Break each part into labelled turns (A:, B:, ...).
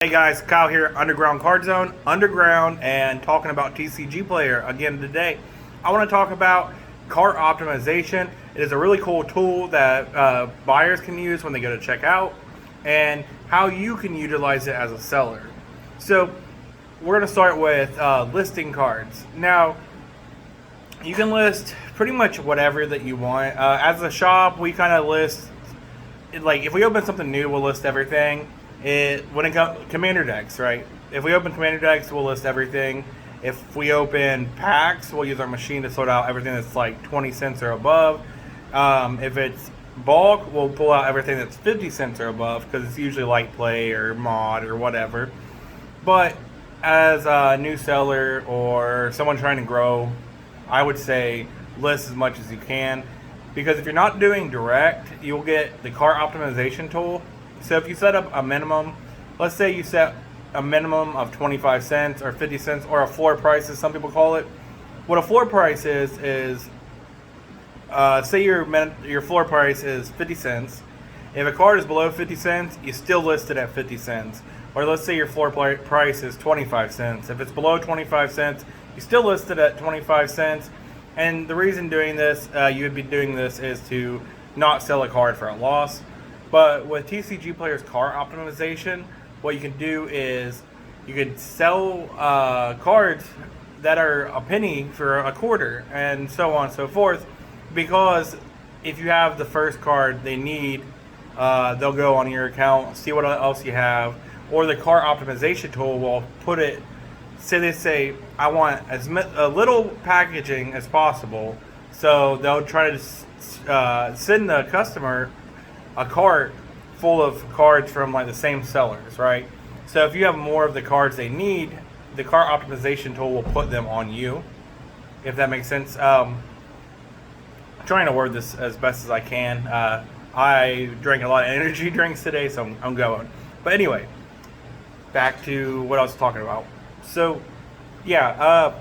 A: Hey guys, Kyle here, Underground Card Zone, Underground, and talking about TCGplayer again today. I want to talk about cart optimization. It is a really cool tool that buyers can use when they go to checkout, and how you can utilize it as a seller. So we're going to start with listing cards. Now, you can list pretty much whatever that you want. As a shop, we kind of list, like if we open something new, we'll list everything. When it comes commander decks, right? If we open commander decks, we'll list everything. If we open packs, we'll use our machine to sort out everything that's like 20 cents or above. If it's bulk, we'll pull out everything that's 50 cents or above because it's usually light play or mod or whatever. But as a new seller or someone trying to grow, I would say list as much as you can, because if you're not doing direct, you'll get the cart optimization tool. So if you set up a minimum, let's say you set a minimum of 25 cents or 50 cents or a floor price, as some people call it. What a floor price is say your floor price is 50 cents. If a card is below 50 cents, you still list it at 50 cents. Or let's say your floor price is 25 cents. If it's below 25 cents, you still list it at 25 cents. And the reason doing this, you would be doing this, is to not sell a card for a loss. But with TCGplayer's cart optimization, what you can do is you can sell cards that are a penny for a quarter, and so on and so forth. Because if you have the first card they need, they'll go on your account, see what else you have, or the cart optimization tool will put it. They say, I want as little packaging as possible, so they'll try to send the customer a cart full of cards from like the same sellers, right? So if you have more of the cards they need, the cart optimization tool will put them on you, if that makes sense. I'm trying to word this as best as I can. I drank a lot of energy drinks today, so I'm going. But anyway, back to what I was talking about. So yeah,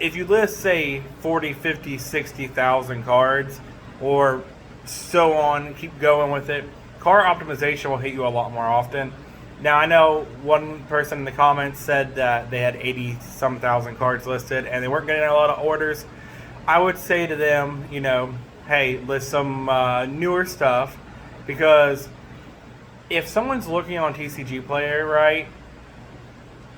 A: if you list, say, 40, 50, 60,000 cards, or so on, keep going with it, cart optimization will hit you a lot more often. Now, I know one person in the comments said that they had 80 some thousand cards listed and they weren't getting a lot of orders. I would say to them, hey, list some newer stuff, because if someone's looking on TCGplayer, right,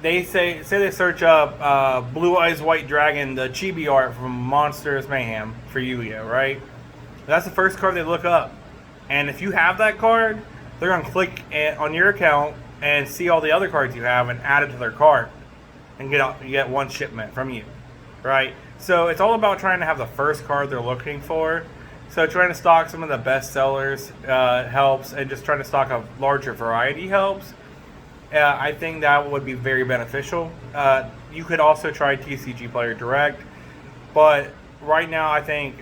A: they say they search up Blue Eyes White Dragon, the chibi art from Monsters Mayhem for Yu-Gi-Oh, right? That's the first card they look up. And if you have that card, they're going to click on your account and see all the other cards you have and add it to their cart and get one shipment from you, right? So it's all about trying to have the first card they're looking for. So trying to stock some of the best sellers helps, and just trying to stock a larger variety helps. I think that would be very beneficial. You could also try TCGplayer Direct, but right now, I think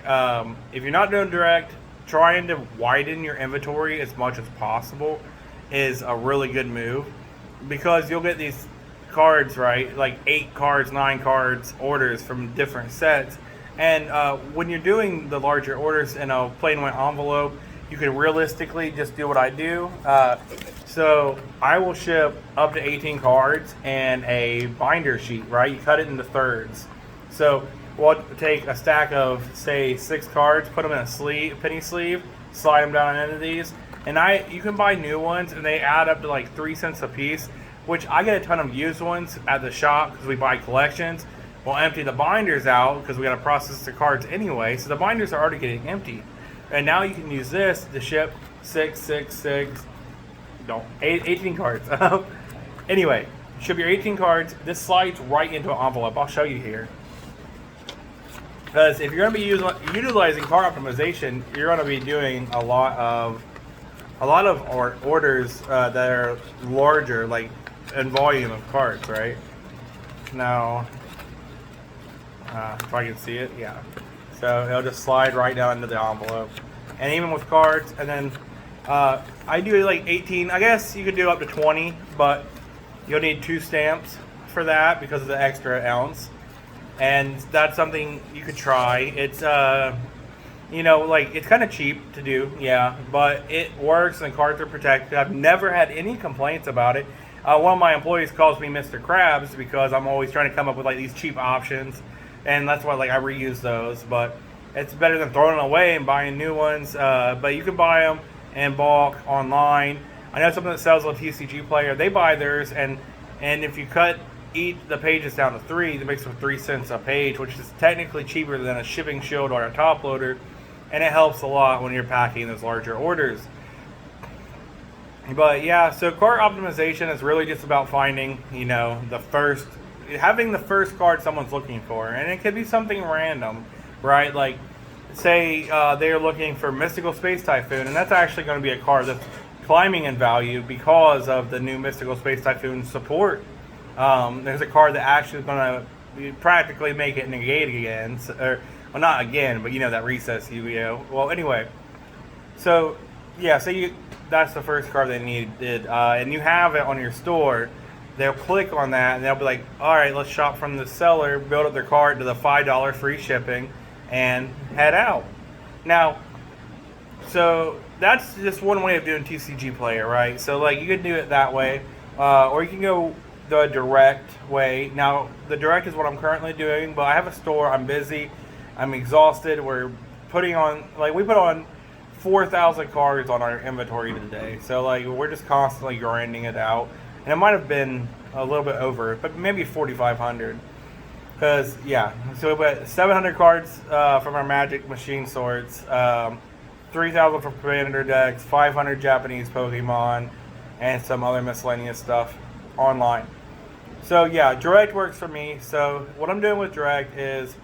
A: if you're not doing direct, trying to widen your inventory as much as possible is a really good move, because you'll get these cards, right, like 8 cards, 9 cards orders from different sets. And when you're doing the larger orders in a plain white envelope, you can realistically just do what I do. So I will ship up to 18 cards and a binder sheet, right? You cut it into thirds. So we'll take a stack of, say, 6 cards, put them in a penny sleeve, slide them down into these, and you can buy new ones, and they add up to like 3 cents a piece, which I get a ton of used ones at the shop because we buy collections. We'll empty the binders out because we got to process the cards anyway, so the binders are already getting emptied. And now you can use this to ship 18 cards. Anyway, ship your 18 cards. This slides right into an envelope. I'll show you here. Because if you're going to be utilizing cart optimization, you're going to be doing a lot of orders that are larger, like in volume of cards, right? Now, if I can see it, yeah. So it'll just slide right down into the envelope. And even with cards, and then I do like 18. I guess you could do up to 20, but you'll need 2 stamps for that because of the extra ounce. And that's something you could try. It's it's kind of cheap to do, yeah, but it works and cards are protected. I've never had any complaints about it. One of my employees calls me Mr. Krabs because I'm always trying to come up with like these cheap options, and that's why like I reuse those. But it's better than throwing them away and buying new ones. But you can buy them in bulk online. I know something that sells on TCGplayer. They buy theirs, and if you eat the pages down to 3, that makes it 3 cents a page, which is technically cheaper than a shipping shield or a top loader, and it helps a lot when you're packing those larger orders. But yeah, so cart optimization is really just about finding, having the first card someone's looking for, and it could be something random, right? Like, say they're looking for Mystical Space Typhoon, and that's actually going to be a card that's climbing in value because of the new Mystical Space Typhoon support. There's a card that actually is going to practically make it negate again, well, not again, but that recess Yu-Gi-Oh. Well, anyway, so yeah, that's the first card they needed, and you have it on your store. They'll click on that and they'll be like, all right, let's shop from the seller, build up their cart to the $5 free shipping, and head out. Now, so that's just one way of doing TCGplayer, right? So like you could do it that way, or you can go the direct way. Now, the direct is what I'm currently doing, but I have a store. I'm busy. I'm exhausted. We put on 4,000 cards on our inventory today. So like we're just constantly grinding it out. And it might have been a little bit over, but maybe 4,500. Because, yeah, so we put 700 cards from our Magic Machine Swords, 3,000 from Commander decks, 500 Japanese Pokemon, and some other miscellaneous stuff online. So, yeah, Direct works for me. So, what I'm doing with Direct is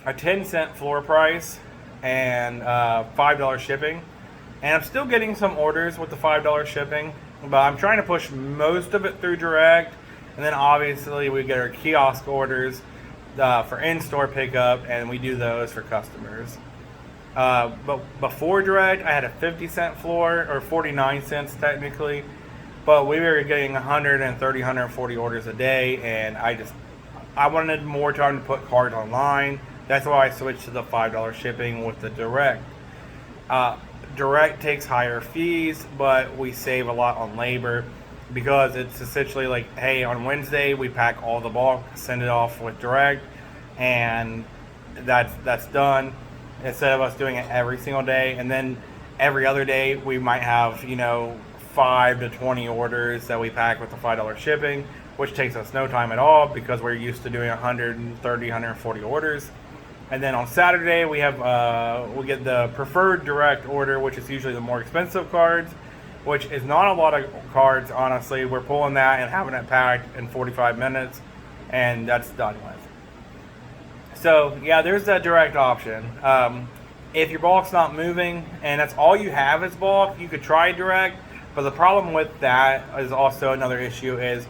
A: a 10-cent floor price and $5 shipping. And I'm still getting some orders with the $5 shipping. But I'm trying to push most of it through Direct, and then obviously we get our kiosk orders for in-store pickup, and we do those for customers. But before Direct, I had a 50-cent floor, or 49 cents technically, but we were getting 130, 140 orders a day, and I wanted more time to put cards online. That's why I switched to the $5 shipping with the Direct. Direct takes higher fees, but we save a lot on labor because it's essentially like, hey, on Wednesday we pack all the bulk, send it off with Direct, and that's done. Instead of us doing it every single day, and then every other day we might have 5 to 20 orders that we pack with the $5 shipping, which takes us no time at all because we're used to doing 130, 140 orders. And then on Saturday we have we get the preferred Direct order, which is usually the more expensive cards, which is not a lot of cards, honestly. We're pulling that and having it packed in 45 minutes, and that's done with. So yeah, there's that Direct option. If your bulk's not moving and that's all you have is bulk, you could try Direct, but the problem with that is also another issue is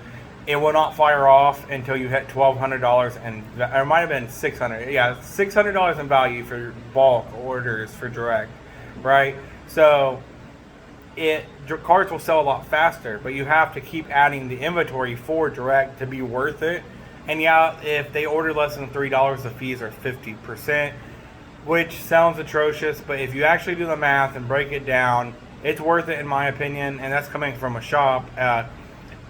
A: it will not fire off until you hit $1,200, and or it might have been $600. Yeah, $600 in value for bulk orders for Direct, right? So cards will sell a lot faster, but you have to keep adding the inventory for Direct to be worth it. And yeah, if they order less than $3, the fees are 50%, which sounds atrocious, but if you actually do the math and break it down, it's worth it in my opinion, and that's coming from a shop.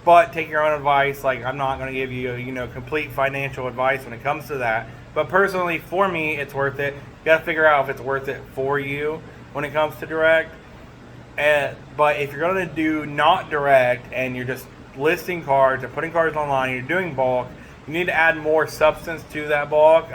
A: But take your own advice. Like, I'm not going to give you, complete financial advice when it comes to that. But personally, for me, it's worth it. You got to figure out if it's worth it for you when it comes to Direct. But if you're going to do not Direct and you're just listing cards or putting cards online, you're doing bulk, you need to add more substance to that bulk.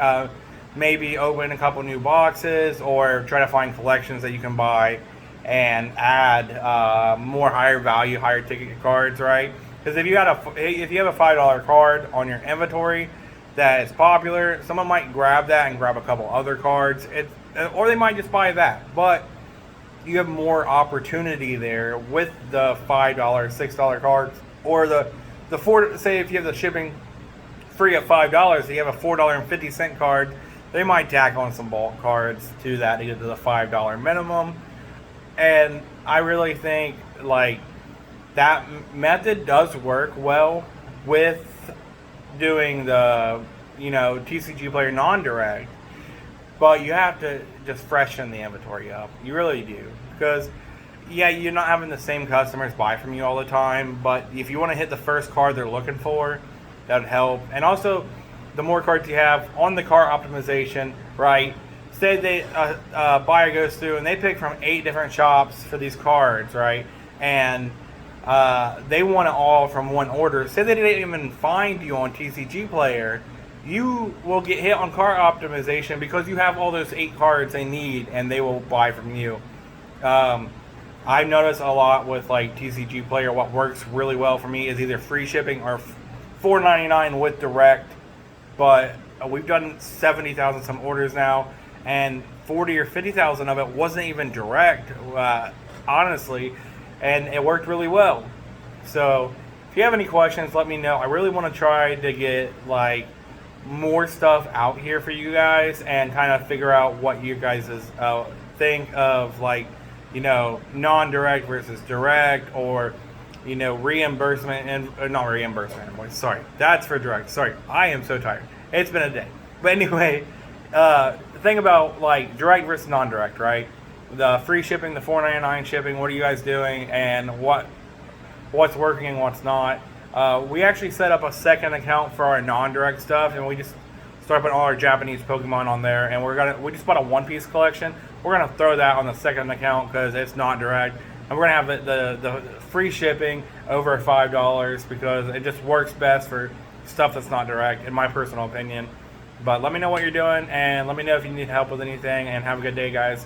A: Maybe open a couple new boxes or try to find collections that you can buy and add more higher value, higher ticket cards, right? Because if you have a $5 card on your inventory that is popular, someone might grab that and grab a couple other cards, or they might just buy that. But you have more opportunity there with the $5, $6 cards, or the $4. Say if you have the shipping free at $5, you have a $4.50 card. They might tack on some bulk cards to that to get to the $5 minimum. And I really think like that method does work well with doing the TCGplayer non-Direct, but you have to just freshen the inventory up. You really do, because yeah, you're not having the same customers buy from you all the time, but if you want to hit the first card they're looking for, that would help. And also, the more cards you have on the cart optimization, right? Say a buyer goes through and they pick from 8 different shops for these cards, right? And they want it all from one order. Say they didn't even find you on TCGplayer, you will get hit on cart optimization because you have all those 8 cards they need, and they will buy from you. I've noticed a lot with like TCGplayer. What works really well for me is either free shipping or $4.99 with direct. But we've done 70,000 some orders now, and 40 or 50,000 of it wasn't even direct, honestly, and it worked really well. So if you have any questions, let me know. I really want to try to get like more stuff out here for you guys and kind of figure out what you guys think of, like, you know, non-direct versus direct, or, you know, reimbursement and not reimbursement invoice. Sorry, that's for direct. Sorry, I am so tired. It's been a day. But anyway, the thing about like direct versus non-direct, right? The free shipping, the $4.99 shipping. What are you guys doing, and what's working and what's not? We actually set up a second account for our non-direct stuff, and we just started putting all our Japanese Pokemon on there. And we just bought a One Piece collection. We're gonna throw that on the second account because it's not direct, and we're gonna have the free shipping over $5 because it just works best for stuff that's not direct, in my personal opinion. But let me know what you're doing, and let me know if you need help with anything. And have a good day, guys.